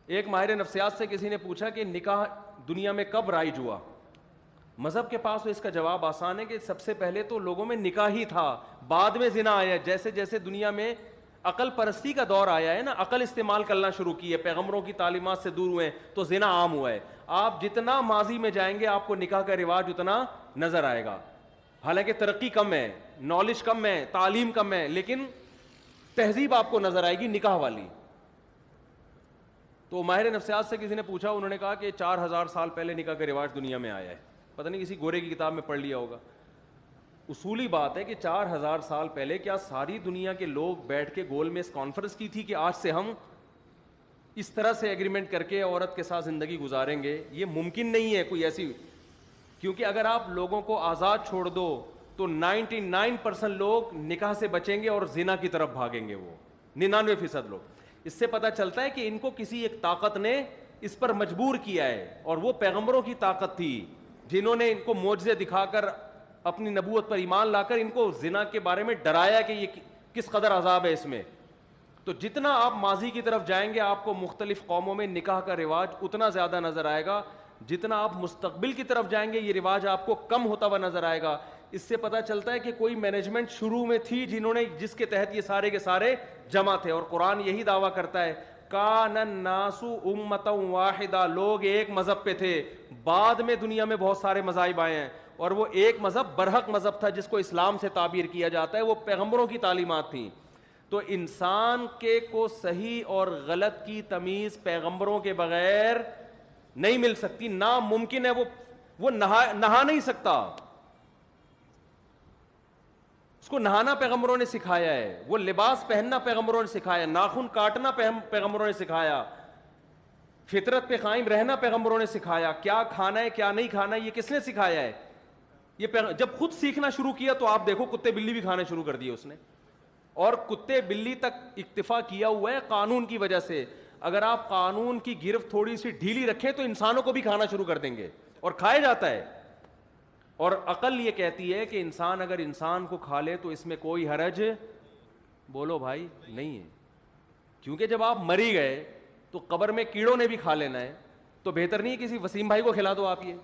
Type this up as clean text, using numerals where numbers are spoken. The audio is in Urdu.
ایک ماہر نفسیات سے کسی نے پوچھا کہ نکاح دنیا میں کب رائج ہوا؟ مذہب کے پاس تو اس کا جواب آسان ہے کہ سب سے پہلے تو لوگوں میں نکاح ہی تھا، بعد میں زنا آیا. جیسے جیسے دنیا میں عقل پرستی کا دور آیا ہے نا، عقل استعمال کرنا شروع کی ہے، پیغمبروں کی تعلیمات سے دور ہوئے تو زنا عام ہوا ہے. آپ جتنا ماضی میں جائیں گے آپ کو نکاح کا رواج اتنا نظر آئے گا. حالانکہ ترقی کم ہے، نالج کم ہے، تعلیم کم ہے، لیکن تہذیب آپ کو نظر آئے گی نکاح والی. تو ماہر نفسیات سے کسی نے پوچھا، انہوں نے کہا کہ 4000 سال پہلے نکاح کا رواج دنیا میں آیا ہے. پتہ نہیں کسی گورے کی کتاب میں پڑھ لیا ہوگا. اصولی بات ہے کہ 4000 سال پہلے کیا ساری دنیا کے لوگ بیٹھ کے گول میں اس کانفرنس کی تھی کہ آج سے ہم اس طرح سے ایگریمنٹ کر کے عورت کے ساتھ زندگی گزاریں گے؟ یہ ممکن نہیں ہے کوئی ایسی، کیونکہ اگر آپ لوگوں کو آزاد چھوڑ دو تو 99% لوگ نکاح سے بچیں گے اور زنا کی طرف بھاگیں گے، وہ 99% لوگ. اس سے پتہ چلتا ہے کہ ان کو کسی ایک طاقت نے اس پر مجبور کیا ہے، اور وہ پیغمبروں کی طاقت تھی جنہوں نے ان کو معجزے دکھا کر اپنی نبوت پر ایمان لا کر ان کو زنا کے بارے میں ڈرایا کہ یہ کس قدر عذاب ہے اس میں. تو جتنا آپ ماضی کی طرف جائیں گے آپ کو مختلف قوموں میں نکاح کا رواج اتنا زیادہ نظر آئے گا، جتنا آپ مستقبل کی طرف جائیں گے یہ رواج آپ کو کم ہوتا ہوا نظر آئے گا. اس سے پتہ چلتا ہے کہ کوئی مینجمنٹ شروع میں تھی جنہوں نے، جس کے تحت یہ سارے کے سارے جمع تھے. اور قرآن یہی دعویٰ کرتا ہے کان الناس امۃ واحدہ، لوگ ایک مذہب پہ تھے، بعد میں دنیا میں بہت سارے مذاہب آئے ہیں، اور وہ ایک مذہب برحق مذہب تھا جس کو اسلام سے تعبیر کیا جاتا ہے، وہ پیغمبروں کی تعلیمات تھیں. تو انسان کے کو صحیح اور غلط کی تمیز پیغمبروں کے بغیر نہیں مل سکتی، ناممکن ہے. وہ نہا نہیں سکتا، اس کو نہانا پیغمبروں نے سکھایا ہے، وہ لباس پہننا پیغمبروں نے سکھایا، ناخن کاٹنا پیغمبروں نے سکھایا، فطرت پہ قائم رہنا پیغمبروں نے سکھایا. کیا کھانا ہے کیا نہیں کھانا ہے یہ کس نے سکھایا ہے؟ جب خود سیکھنا شروع کیا تو آپ دیکھو کتے بلی بھی کھانا شروع کر دیے اس نے، اور کتے بلی تک اکتفا کیا ہوا ہے قانون کی وجہ سے. اگر آپ قانون کی گرفت تھوڑی سی ڈھیلی رکھیں تو انسانوں کو بھی کھانا شروع کر دیں گے، اور کھایا جاتا ہے. اور عقل یہ کہتی ہے کہ انسان اگر انسان کو کھا لے تو اس میں کوئی حرج، بولو بھائی، نہیں ہے. کیونکہ جب آپ مری گئے تو قبر میں کیڑوں نے بھی کھا لینا ہے، تو بہتر نہیں کسی وسیم بھائی کو کھلا دو آپ یہ.